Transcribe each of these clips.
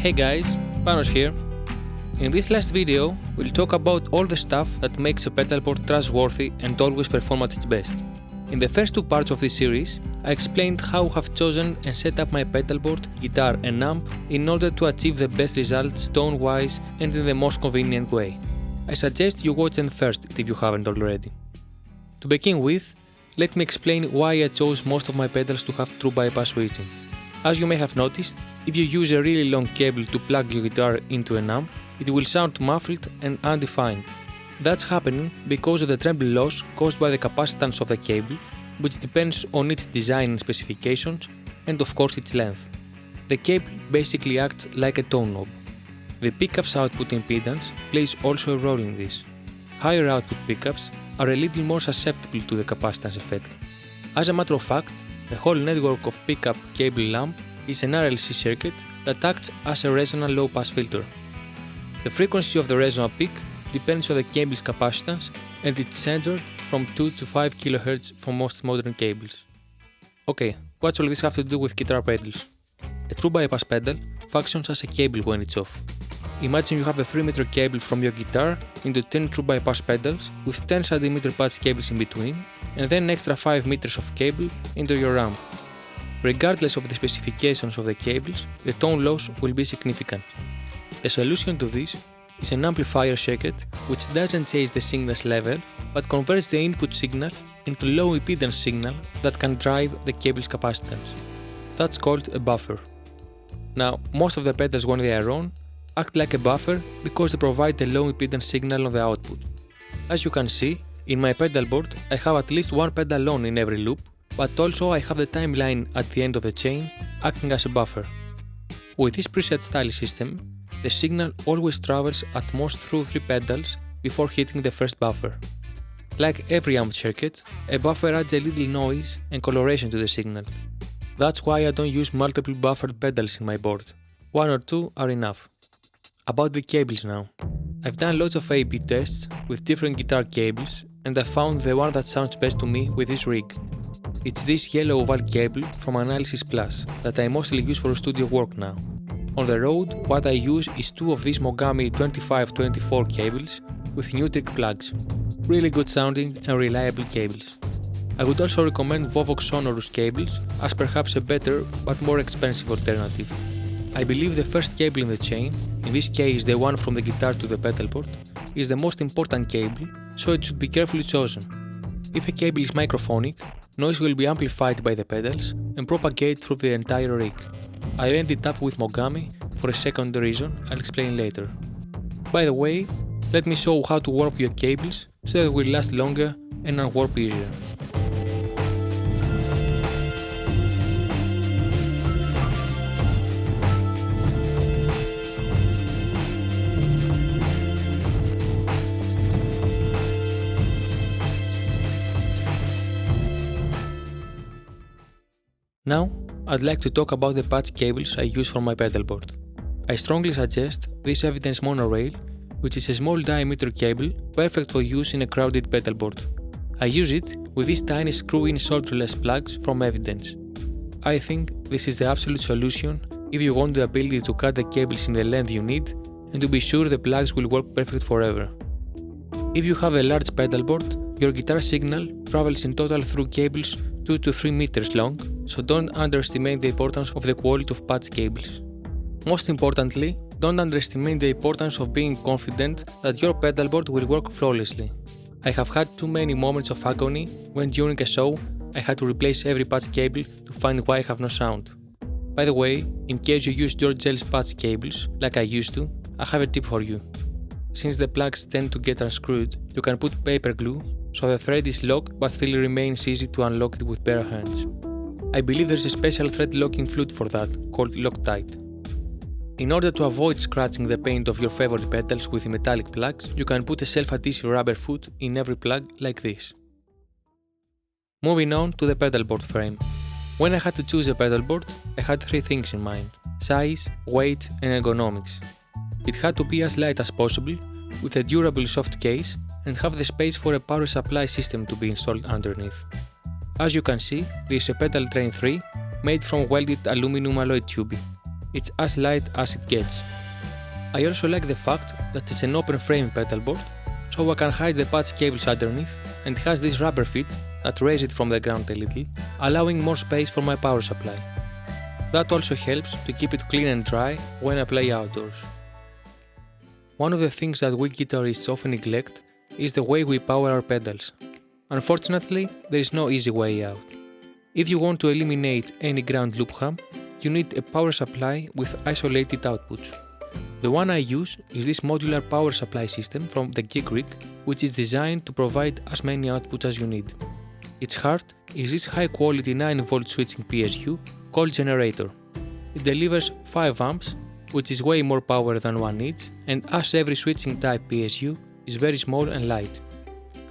Hey guys, Panos here. In this last video, we'll talk about all the stuff that makes a pedalboard trustworthy and always perform at its best. In the first two parts of this series, I explained how I have chosen and set up my pedalboard, guitar and amp in order to achieve the best results tone-wise and in the most convenient way. I suggest you watch them first if you haven't already. To begin with, let me explain why I chose most of my pedals to have true bypass switching. As you may have noticed, if you use a really long cable to plug your guitar into an amp, it will sound muffled and undefined. That's happening because of the treble loss caused by the capacitance of the cable, which depends on its design and specifications, and of course its length. The cable basically acts like a tone knob. The pickup's output impedance plays also a role in this. Higher output pickups are a little more susceptible to the capacitance effect. As a matter of fact, the whole network of pickup cable lamp is an RLC circuit that acts as a resonant low-pass filter. The frequency of the resonant peak depends on the cable's capacitance and it's centered from 2 to 5 kHz for most modern cables. Okay, what's all this have to do with guitar pedals? A true bypass pedal functions as a cable when it's off. Imagine you have a 3-meter cable from your guitar into 10 true bypass pedals with 10 cm patch cables in between, and then an extra 5 meters of cable into your amp. Regardless of the specifications of the cables, the tone loss will be significant. The solution to this is an amplifier circuit which doesn't change the signal's level but converts the input signal into low impedance signal that can drive the cable's capacitance. That's called a buffer. Now, most of the pedals when they are on act like a buffer because they provide a low impedance signal on the output. As you can see, in my pedalboard I have at least one pedal on in every loop, but also I have the timeline at the end of the chain acting as a buffer. With this preset style system, the signal always travels at most through 3 pedals before hitting the first buffer. Like every amp circuit, a buffer adds a little noise and coloration to the signal. That's why I don't use multiple buffered pedals in my board. 1 or 2 are enough. About the cables now. I've done lots of A/B tests with different guitar cables and I found the one that sounds best to me with this rig. It's this yellow oval cable from Analysis Plus that I mostly use for studio work now. On the road, what I use is 2 of these Mogami 2524 cables with Neutrik plugs. Really good sounding and reliable cables. I would also recommend Vovox Sonorous cables as perhaps a better but more expensive alternative. I believe the first cable in the chain, in this case the one from the guitar to the pedalboard, is the most important cable, so it should be carefully chosen. If a cable is microphonic, noise will be amplified by the pedals and propagate through the entire rig. I ended up with Mogami for a second reason I'll explain later. By the way, let me show how to warp your cables so they will last longer and unwarp easier. Now, I'd like to talk about the patch cables I use for my pedalboard. I strongly suggest this Evidence monorail, which is a small diameter cable perfect for use in a crowded pedalboard. I use it with these tiny screw-in solderless plugs from Evidence. I think this is the absolute solution if you want the ability to cut the cables in the length you need and to be sure the plugs will work perfect forever. If you have a large pedalboard, your guitar signal travels in total through cables 2 to 3 meters long, so don't underestimate the importance of the quality of patch cables. Most importantly, don't underestimate the importance of being confident that your pedalboard will work flawlessly. I have had too many moments of agony when during a show I had to replace every patch cable to find why I have no sound. By the way, in case you use George L's patch cables, like I used to, I have a tip for you. Since the plugs tend to get unscrewed, you can put paper glue so the thread is locked but still remains easy to unlock it with bare hands. I believe there's a special thread locking fluid for that, called Loctite. In order to avoid scratching the paint of your favorite pedals with metallic plugs, you can put a self-adhesive rubber foot in every plug like this. Moving on to the pedalboard frame. When I had to choose a pedalboard, I had 3 things in mind: size, weight and ergonomics. It had to be as light as possible, with a durable soft case, and have the space for a power supply system to be installed underneath. As you can see, this is a Pedal Train 3 made from welded aluminum alloy tubing. it's as light as it gets. I also like the fact that it's an open frame pedal board, so I can hide the patch cables underneath, and it has this rubber feet that raise it from the ground a little, allowing more space for my power supply. That also helps to keep it clean and dry when I play outdoors. One of the things that we guitarists often neglect is the way we power our pedals. Unfortunately, there is no easy way out. If you want to eliminate any ground loop hum, you need a power supply with isolated outputs. The one I use is this modular power supply system from the Geek Rig, which is designed to provide as many outputs as you need. Its heart is this high-quality 9V switching PSU called generator. It delivers 5 amps, which is way more power than one needs, and as every switching type PSU is very small and light.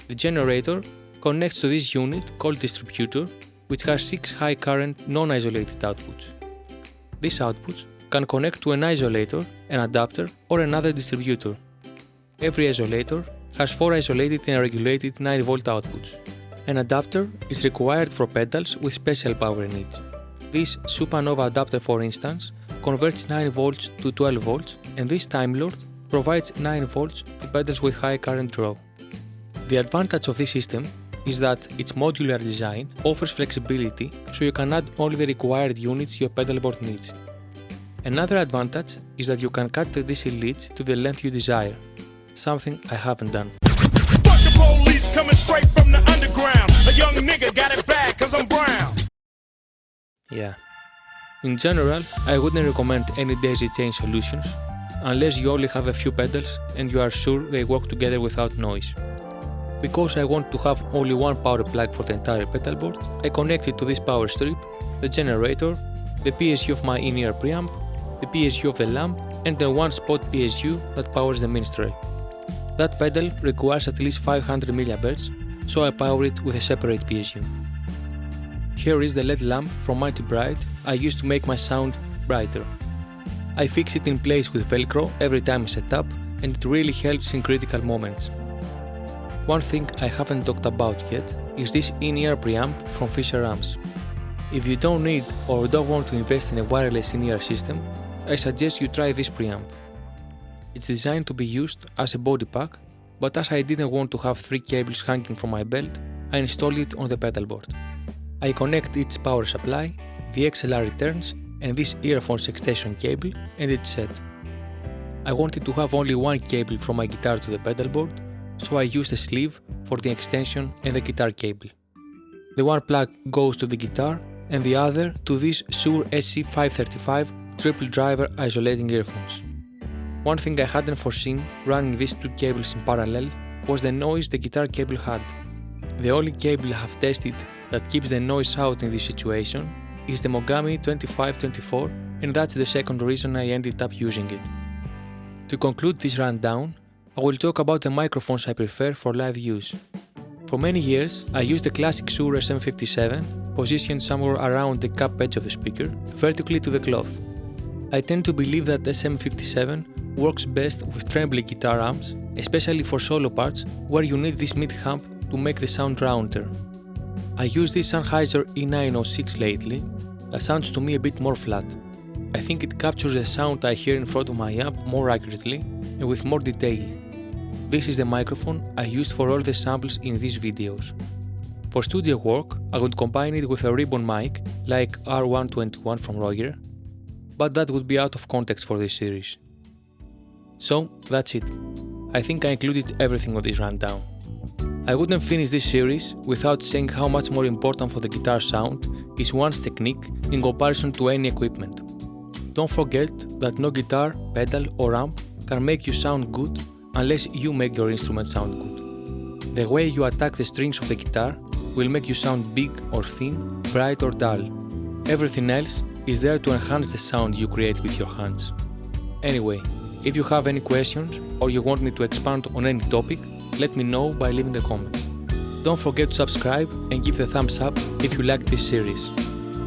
The generator connects to this unit called distributor, which has 6 high current non-isolated outputs. These outputs can connect to an isolator, an adapter, or another distributor. Every isolator has 4 isolated and regulated 9V outputs. An adapter is required for pedals with special power needs. This Supernova adapter, for instance, converts 9V to 12V, and this Time Lord provides 9V to pedals with high current draw. The advantage of this system is that its modular design offers flexibility, so you can add only the required units your pedal board needs. Another advantage is that you can cut the DC leads to the length you desire, something I haven't done. Fuck the police coming straight from the underground. A young nigga got it bad 'cause I'm brown. Yeah. In general, I wouldn't recommend any daisy chain solutions unless you only have a few pedals and you are sure they work together without noise. Because I want to have only one power plug for the entire pedal board, I connected to this power strip the generator, the PSU of my in-ear preamp, the PSU of the lamp, and the one-spot PSU that powers the minstrel. That pedal requires at least 500 mAh, so I power it with a separate PSU. Here is the LED lamp from Mighty Bright I used to make my sound brighter. I fix it in place with Velcro every time I set up, and it really helps in critical moments. One thing I haven't talked about yet is this in-ear preamp from Fisher Amps. If you don't need or don't want to invest in a wireless in-ear system, I suggest you try this preamp. It's designed to be used as a body pack, but as I didn't want to have 3 cables hanging from my belt, I installed it on the pedal board. I connect its power supply, the XLR returns, and this earphones extension cable, and it's set. I wanted to have only one cable from my guitar to the pedal board, so I used a sleeve for the extension and the guitar cable. The one plug goes to the guitar, and the other to these Shure SC535 triple driver isolating earphones. One thing I hadn't foreseen running these 2 cables in parallel was the noise the guitar cable had. The only cable I have tested that keeps the noise out in this situation is the Mogami 2524, and that's the second reason I ended up using it. To conclude this rundown, I will talk about the microphones I prefer for live use. For many years, I used the classic Shure SM57, positioned somewhere around the cap edge of the speaker, vertically to the cloth. I tend to believe that SM57 works best with trembly guitar amps, especially for solo parts where you need this mid-hump to make the sound rounder. I use this Sennheiser E906 lately, that sounds to me a bit more flat. I think it captures the sound I hear in front of my amp more accurately and with more detail. This is the microphone I used for all the samples in these videos. For studio work, I would combine it with a ribbon mic like R121 from Roger, but that would be out of context for this series. So, that's it. I think I included everything on this rundown. I wouldn't finish this series without saying how much more important for the guitar sound is one's technique in comparison to any equipment. Don't forget that no guitar, pedal or amp can make you sound good unless you make your instrument sound good. The way you attack the strings of the guitar will make you sound big or thin, bright or dull. Everything else is there to enhance the sound you create with your hands. Anyway, if you have any questions or you want me to expand on any topic, let me know by leaving a comment. Don't forget to subscribe and give the thumbs up if you liked this series.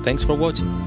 Thanks for watching.